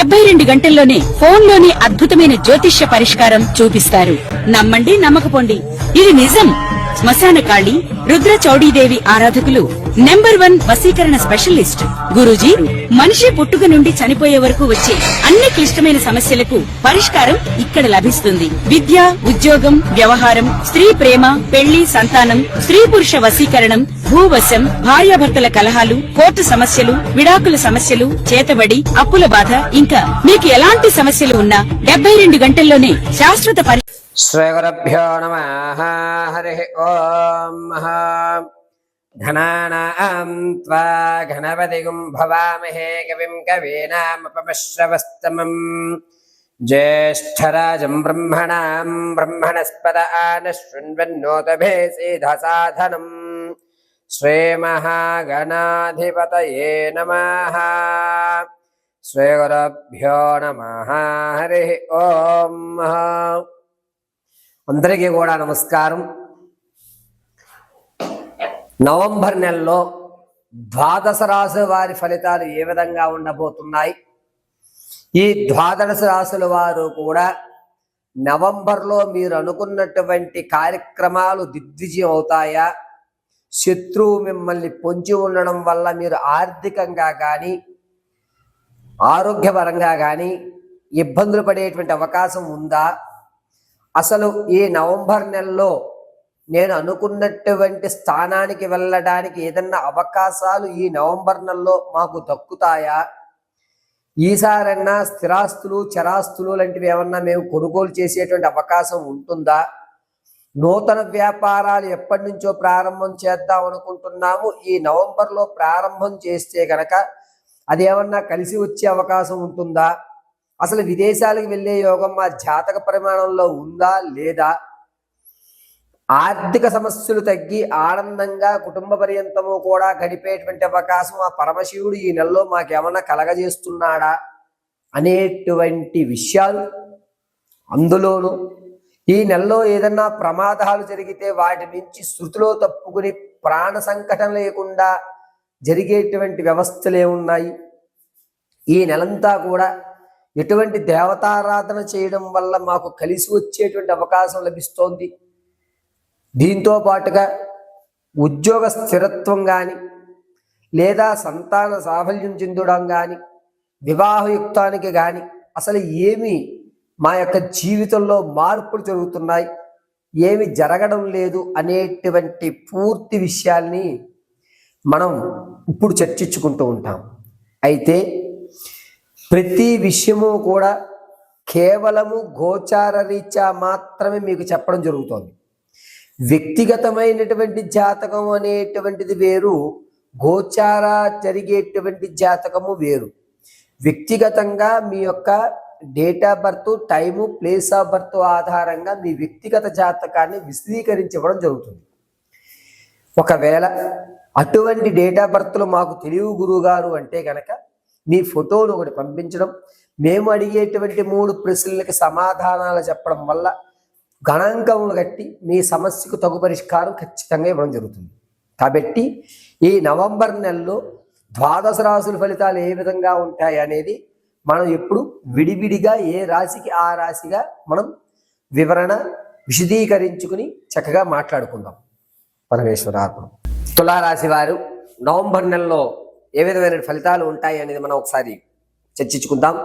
72 గంటల్లోనే ఫోన్లోని అద్భుతమైన జ్యోతిష్య పరిష్కారం చూపిస్తారు. నమ్మండి, నమ్మకపోండి, ఇది నిజం. శ్మశాన కాళి రుద్ర చౌడీదేవి ఆరాధకులు నంబర్ 1 వశీకరణ స్పెషలిస్ట్. గురూజీ మనిషి పుట్టుక నుండి చనిపోయే వరకు వచ్చే అన్ని క్లిష్టమైన సమస్యలకు పరిష్కారం ఇక్కడ లభిస్తుంది. విద్య, ఉద్యోగం, వ్యవహారం, స్త్రీ ప్రేమ, పెళ్లి, సంతానం, స్త్రీ పురుష వశీకరణం, భూవశం, భార్యాభర్తల కలహాలు, కోర్టు సమస్యలు, విడాకుల సమస్యలు, చేతబడి, అప్పుల బాధ, ఇంకా మీకు ఎలాంటి సమస్యలు ఉన్నా 72 గంటల్లోనే శాశ్వత శ్రీగురుభ్యో నమః. హరి ఓం. ఘనానాం త్వా గణపతిగుం భవామహే కవిం కవీనాముపమశ్రవస్తమం జ్యేష్ఠరాజం బ్రహ్మణాం బ్రహ్మణస్పద ఆనశృణ్వన్నోతభే సిద్ధసాధనం. శ్రీమహాగణాధిపతయే నమః. శ్రీగురుభ్యో నమః. హరి ఓం. అందరికీ కూడా నమస్కారం. నవంబర్ నెలలో ద్వాదశ రాశుల వారి ఫలితాలు ఏ విధంగా ఉండబోతున్నాయి? ఈ ద్వాదశ రాశుల వారు కూడా నవంబర్లో మీరు అనుకున్నటువంటి కార్యక్రమాలు దిగ్విజయం అవుతాయా? శత్రువు మిమ్మల్ని పొంచి ఉండడం వల్ల మీరు ఆర్థికంగా కానీ ఆరోగ్యపరంగా కానీ ఇబ్బందులు పడేటువంటి అవకాశం ఉందా? అసలు ఈ నవంబర్ నెలలో నేను అనుకున్నటువంటి స్థానానికి వెళ్ళడానికి ఏదన్నా అవకాశాలు ఈ నవంబర్ నెలలో మాకు దక్కుతాయా? ఈసారన్నా స్థిరాస్తులు, చరాస్తులు లాంటివి ఏమన్నా మేము కొనుగోలు చేసేటువంటి అవకాశం ఉంటుందా? నూతన వ్యాపారాలు ఎప్పటి నుంచో ప్రారంభం చేద్దాం అనుకుంటున్నాము. ఈ నవంబర్లో ప్రారంభం చేస్తే గనక అది ఏమన్నా కలిసి వచ్చే అవకాశం ఉంటుందా? అసలు విదేశాలకు వెళ్ళే యోగం మా జాతక పరిమాణంలో ఉందా లేదా? ఆర్థిక సమస్యలు తగ్గి ఆనందంగా కుటుంబ పర్యంతము కూడా గడిపేటువంటి అవకాశం ఆ పరమశివుడు ఈ నెలలో మాకేమన్నా కలగజేస్తున్నాడా అనేటువంటి విషయాలు. అందులోనూ ఈ నెలలో ఏదన్నా ప్రమాదాలు జరిగితే వాటి నుంచి శృతిలో తప్పుకుని ప్రాణ సంకటం లేకుండా జరిగేటువంటి వ్యవస్థలు ఏమున్నాయి? ఈ నెలంతా కూడా ఎటువంటి దేవతారాధన చేయడం వల్ల మాకు కలిసి వచ్చేటువంటి అవకాశం లభిస్తోంది? దీంతో పాటుగా ఉద్యోగ స్థిరత్వం కానీ లేదా సంతాన సాఫల్యం చెందడం కానీ వివాహయుక్తానికి కానీ అసలు ఏమి మా యొక్క జీవితంలో మార్పులు జరుగుతున్నాయి, ఏమి జరగడం లేదు అనేటువంటి పూర్తి విషయాల్ని మనం ఇప్పుడు చర్చించుకుంటూ ఉంటాం. అయితే ప్రతి విషయము కూడా కేవలము గోచార రీత్యా మాత్రమే మీకు చెప్పడం జరుగుతోంది. వ్యక్తిగతమైనటువంటి జాతకం అనేటువంటిది వేరు, గోచార జరిగేటువంటి జాతకము వేరు. వ్యక్తిగతంగా మీ యొక్క date of birth, time, place of birth ఆధారంగా మీ వ్యక్తిగత జాతకాన్ని విశదీకరించడం జరుగుతుంది. ఒకవేళ అటువంటి డేట్ ఆఫ్ బర్త్లు మాకు తెలియవు గురువుగారు అంటే కనుక మీ ఫోటోను ఒకటి పంపించడం, మేము అడిగేటువంటి 3 ప్రశ్నలకి సమాధానాలు చెప్పడం వల్ల గణాంకములు కట్టి మీ సమస్యకు తగు పరిష్కారం ఖచ్చితంగా ఇవ్వడం జరుగుతుంది. కాబట్టి ఈ నవంబర్ నెలలో ద్వాదశ రాశుల ఫలితాలు ఏ విధంగా ఉంటాయి అనేది మనం ఎప్పుడు విడివిడిగా ఏ రాశికి ఆ రాశిగా మనం వివరణ విశదీకరించుకుని చక్కగా మాట్లాడుకుందాం. పరమేశ్వరాత్మ. తులారాశి వారు నవంబర్ నెలలో ఏ విధమైన ఫలితాలు ఉంటాయి అనేది మనం ఒకసారి చర్చించుకుందాం.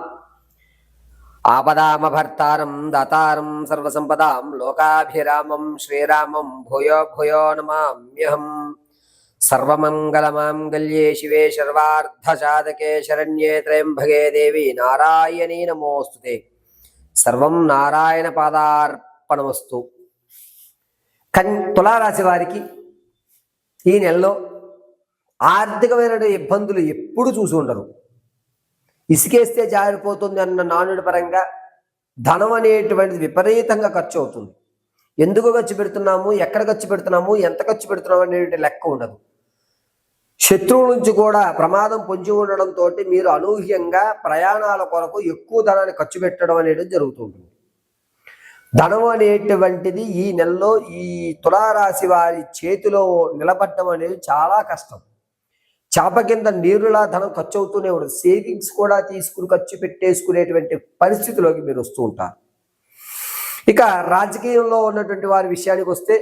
ఆపదామభర్తారం దాతారం సర్వసంపదాం లోకాభిరామం శ్రీరామం భూయో భూయో నమామ్యహం. సర్వమంగళమాంగళ్యే శివే సర్వార్థసాధకే శరణ్యే త్రయంబకే దేవి నారాయణీ నమోస్తుతే. సర్వం నారాయణ పాదార్పణమస్తు. తులారాశి వారికి ఈ నెలలో ఆర్థికమైన ఇబ్బందులు ఎప్పుడు చూసి ఉండరు. ఇసుకేస్తే జారిపోతుంది అన్న నానుడి పరంగా ధనం అనేటువంటిది విపరీతంగా ఖర్చు అవుతుంది. ఎందుకు ఖర్చు పెడుతున్నాము, ఎక్కడ ఖర్చు పెడుతున్నాము, ఎంత ఖర్చు పెడుతున్నాము అనేటువంటి లెక్క ఉండదు. శత్రువుల నుంచి కూడా ప్రమాదం పొంచి ఉండడంతో మీరు అనూహ్యంగా ప్రయాణాల కొరకు ఎక్కువ ధనాన్ని ఖర్చు పెట్టడం అనేది జరుగుతుంటుంది. ధనం అనేటువంటిది ఈ నెలలో ఈ తులారాశి వారి చేతిలో నిలబడడం అనేది చాలా కష్టం. చేప కింద నీరులా ధనం ఖర్చు అవుతూనే ఉండదు. సేవింగ్స్ కూడా తీసుకుని ఖర్చు పెట్టేసుకునేటువంటి పరిస్థితిలోకి మీరు వస్తూ ఉంటారు. ఇక రాజకీయంలో ఉన్నటువంటి వారి విషయానికి వస్తే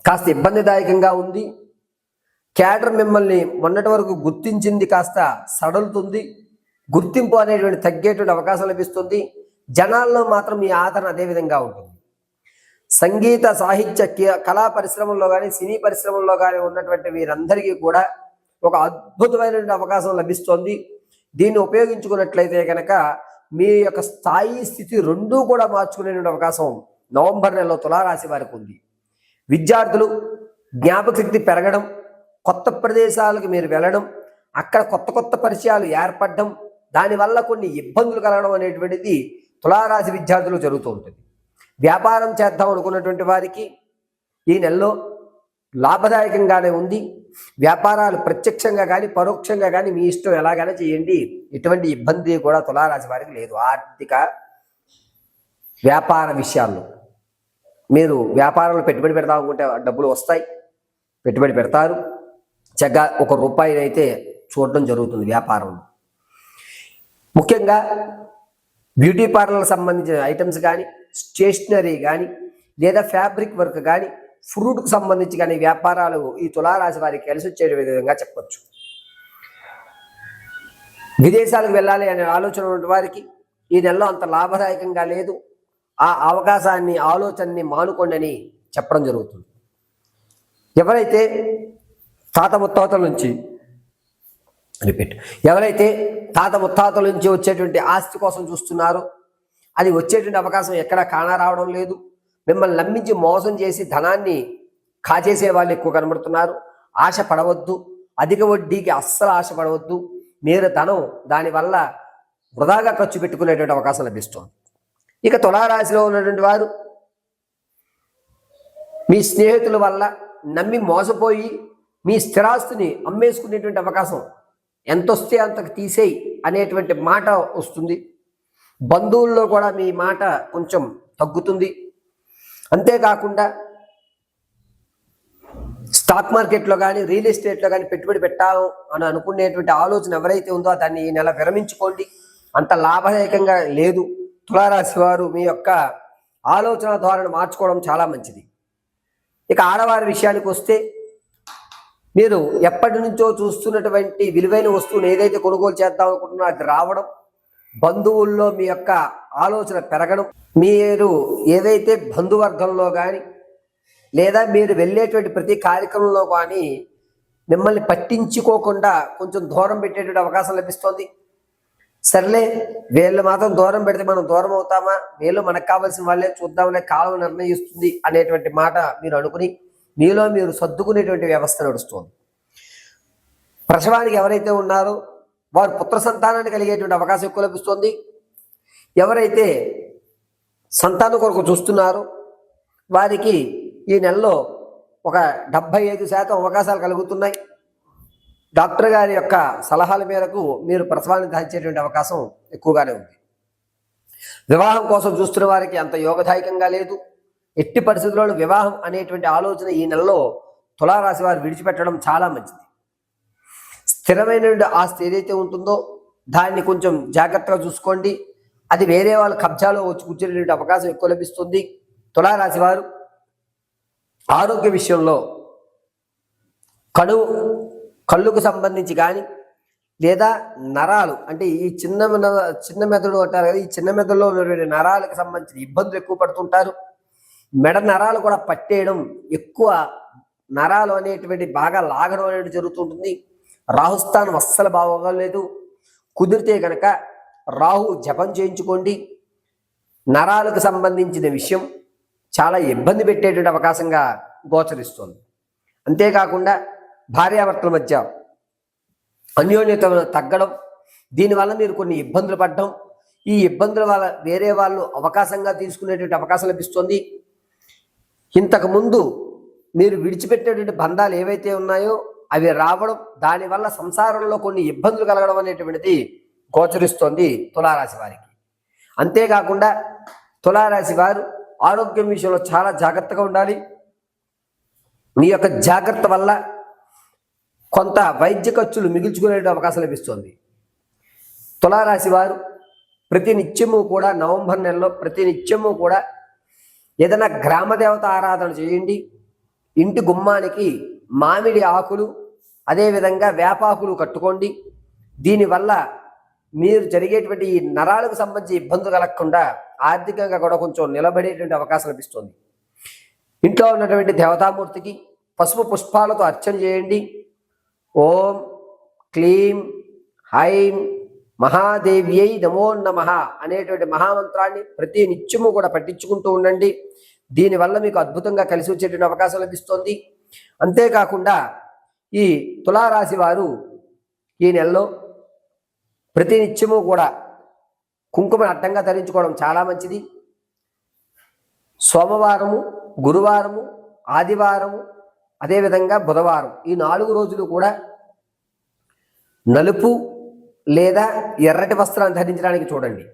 కాస్త ఇబ్బందిదాయకంగా ఉంది. క్యాడర్ మిమ్మల్ని మొన్నటి వరకు గుర్తించింది కాస్త సడలుతుంది. గుర్తింపు అనేటువంటి తగ్గేటువంటి అవకాశం లభిస్తుంది. జనాల్లో మాత్రం మీ ఆదరణ అదే విధంగా ఉంటుంది. సంగీత సాహిత్య కళా పరిశ్రమల్లో కానీ సినీ పరిశ్రమల్లో కానీ ఉన్నటువంటి వీరందరికీ కూడా ఒక అద్భుతమైనటువంటి అవకాశం లభిస్తుంది. దీన్ని ఉపయోగించుకున్నట్లయితే కనుక మీ యొక్క స్థాయి స్థితి రెండూ కూడా మార్చుకునేటువంటి అవకాశం నవంబర్ నెలలో తులారాశి వారికి ఉంది. విద్యార్థులు జ్ఞాపక శక్తి పెరగడం, కొత్త ప్రదేశాలకు మీరు వెళ్ళడం, అక్కడ కొత్త కొత్త పరిచయాలు ఏర్పడడం, దానివల్ల కొన్ని ఇబ్బందులు కలగడం అనేటువంటిది తులారాశి విద్యార్థులు జరుగుతూ ఉంటుంది. వ్యాపారం చేద్దాం అనుకున్నటువంటి వారికి ఈ నెలలో లాభదాయకంగానే ఉంది. వ్యాపారాలు ప్రత్యక్షంగా కానీ పరోక్షంగా కానీ మీ ఇష్టం ఎలాగైనా చేయండి. ఎటువంటి ఇబ్బంది కూడా తులారాశి వారికి లేదు. ఆర్థిక వ్యాపార విషయాల్లో మీరు వ్యాపారంలో పెట్టుబడి పెడతాం అనుకుంటే డబ్బులు వస్తాయి, పెట్టుబడి పెడతారు. చక్కగా ₹1 అయితే చూడడం జరుగుతుంది వ్యాపారంలో. ముఖ్యంగా బ్యూటీ పార్లర్కి సంబంధించిన ఐటమ్స్ కానీ, స్టేషనరీ కానీ, లేదా ఫ్యాబ్రిక్ వర్క్ కానీ, ఫ్రూట్కి సంబంధించి కానీ వ్యాపారాలు ఈ తులారాశి వారికి కలిసి వచ్చే విధంగా చెప్పచ్చు. విదేశాలకు వెళ్ళాలి అనే ఆలోచన ఉన్న వారికి ఈ నెలలో అంత లాభదాయకంగా లేదు. ఆ అవకాశాన్ని ఆలోచనని మానుకోండి అని చెప్పడం జరుగుతుంది. ఎవరైతే తాత ముత్తాతల నుంచి వచ్చేటువంటి ఆస్తి కోసం చూస్తున్నారో అది వచ్చేటువంటి అవకాశం ఎక్కడా కానరావడం లేదు. మిమ్మల్ని నమ్మించి మోసం చేసి ధనాన్ని కాజేసే వాళ్ళు ఎక్కువ కనబడుతున్నారు. ఆశ పడవద్దు, అధిక వడ్డీకి అస్సలు ఆశ పడవద్దు. మీరు ధనం దానివల్ల వృధాగా ఖర్చు పెట్టుకునేటువంటి అవకాశం లభిస్తుంది. ఇక తులారాశిలో ఉన్నటువంటి వారు మీ స్నేహితుల వల్ల నమ్మి మోసపోయి మీ స్థిరాస్తిని అమ్మేసుకునేటువంటి అవకాశం, ఎంత వస్తే అంతకు తీసేయి అనేటువంటి మాట వస్తుంది. బంధువుల్లో కూడా మీ మాట కొంచెం తగ్గుతుంది. అంతేకాకుండా స్టాక్ మార్కెట్లో కానీ రియల్ ఎస్టేట్లో కానీ పెట్టుబడి పెట్టాలి అని అనుకునేటువంటి ఆలోచన ఎవరైతే ఉందో దాన్ని ఈ నెల విరమించుకోండి. అంత లాభదాయకంగా లేదు. తులారాశి వారు మీ యొక్క ఆలోచన ధోరణి మార్చుకోవడం చాలా మంచిది. ఇక ఆడవారి విషయానికి వస్తే మీరు ఎప్పటి నుంచో చూస్తున్నటువంటి విలువైన వస్తువును ఏదైతే కొనుగోలు చేద్దాం అనుకుంటున్నారో అది రావడం, బంధువుల్లో మీ యొక్క ఆలోచన పెరగడం, మీరు ఏదైతే బంధువర్గంలో కానీ లేదా మీరు వెళ్ళేటువంటి ప్రతి కార్యక్రమంలో కానీ మిమ్మల్ని పట్టించుకోకుండా కొంచెం దూరం పెట్టేటువంటి అవకాశం లభిస్తుంది. సర్లే వీళ్ళు మాత్రం దూరం పెడితే మనం దూరం అవుతామా, వీళ్ళు మనకు కావాల్సిన వాళ్ళే చూద్దామనే కాలం నిర్ణయిస్తుంది అనేటువంటి మాట మీరు అనుకుని మీలో మీరు సర్దుకునేటువంటి వ్యవస్థ నడుస్తుంది. ప్రసవానికి ఎవరైతే ఉన్నారో వారు పుత్ర సంతానాన్ని కలిగేటువంటి అవకాశం ఎక్కువ లభిస్తుంది. ఎవరైతే సంతానం కొరకు చూస్తున్నారో వారికి ఈ నెలలో ఒక 75% అవకాశాలు కలుగుతున్నాయి. డాక్టర్ గారి యొక్క సలహాల మేరకు మీరు ప్రసవాన్ని దాల్చేటువంటి అవకాశం ఎక్కువగానే ఉంది. వివాహం కోసం చూస్తున్న వారికి అంత యోగదాయకంగా లేదు. ఎట్టి పరిస్థితుల్లో వివాహం అనేటువంటి ఆలోచన ఈ నెలలో తులారాశి వారు విడిచిపెట్టడం చాలా మంచిది. స్థిరమైనటువంటి ఆస్తి ఏదైతే ఉంటుందో దాన్ని కొంచెం జాగ్రత్తగా చూసుకోండి. అది వేరే వాళ్ళ కబ్జాలో వచ్చి కూర్చునేటువంటి అవకాశం ఎక్కువ లభిస్తుంది. తులారాశి వారు ఆరోగ్య విషయంలో కళ్ళుకు సంబంధించి కానీ లేదా నరాలు అంటే ఈ చిన్న మెదడు అంటారు కదా, ఈ చిన్న మెదడులో ఉన్నటువంటి నరాలకు సంబంధించిన ఇబ్బందులు ఎక్కువ పడుతుంటారు. మెడ నరాలు కూడా పట్టేయడం, ఎక్కువ నరాలు అనేటువంటి బాగా లాగడం అనేది జరుగుతుంటుంది. రాహుస్థానం అస్సలు బాగోలేదు. కుదిరితే కనుక రాహు జపం చేయించుకోండి. నరాలకు సంబంధించిన విషయం చాలా ఇబ్బంది పెట్టేటువంటి అవకాశంగా గోచరిస్తుంది. అంతేకాకుండా భార్యాభర్తల మధ్య అన్యోన్యత తగ్గడం, దీనివల్ల మీరు కొన్ని ఇబ్బందులు పడడం, ఈ ఇబ్బందుల వల్ల వేరే వాళ్ళు అవకాశంగా తీసుకునేటువంటి అవకాశం లభిస్తుంది. ఇంతకుముందు మీరు విడిచిపెట్టేటువంటి బంధాలు ఏవైతే ఉన్నాయో అవి రావడం, దానివల్ల సంసారంలో కొన్ని ఇబ్బందులు కలగడం అనేటువంటిది గోచరిస్తోంది తులారాశి వారికి. అంతేకాకుండా తులారాశి వారు ఆరోగ్యం విషయంలో చాలా జాగ్రత్తగా ఉండాలి. మీ యొక్క జాగ్రత్త వల్ల కొంత వైద్య ఖర్చులు మిగిల్చుకునే అవకాశం లభిస్తుంది. తులారాశి వారు ప్రతి నిత్యము కూడా నవంబర్ నెలలో ప్రతి నిత్యము కూడా ఏదైనా గ్రామ దేవత ఆరాధన చేయండి. ఇంటి గుమ్మానికి మామిడి ఆకులు అదేవిధంగా వేపాకులు కట్టుకోండి. దీనివల్ల మీరు జరిగేటువంటి ఈ నరాలకు సంబంధించి ఇబ్బందులు కలగకుండా ఆర్థికంగా కూడా కొంచెం నిలబడేటువంటి అవకాశం లభిస్తుంది. ఇంట్లో ఉన్నటువంటి దేవతామూర్తికి పసుపు పుష్పాలతో అర్చన చేయండి. ఓం క్లీం హైం మహాదేవ్యై నమో నమః అనేటువంటి మహామంత్రాన్ని ప్రతి నిత్యము కూడా పఠించుకుంటూ ఉండండి. దీనివల్ల మీకు అద్భుతంగా కలిసి వచ్చేటువంటి అవకాశం లభిస్తుంది. అంతేకాకుండా ఈ తులారాశి వారు ఈ నెలలో ప్రతి నిత్యము కూడా కుంకుమను అడ్డంగా ధరించుకోవడం చాలా మంచిది. సోమవారము, గురువారము, ఆదివారము, అదేవిధంగా బుధవారం ఈ 4 రోజులు కూడా నలుపు లేదా ఎర్రటి వస్త్రాన్ని ధరించడానికి చూడండి.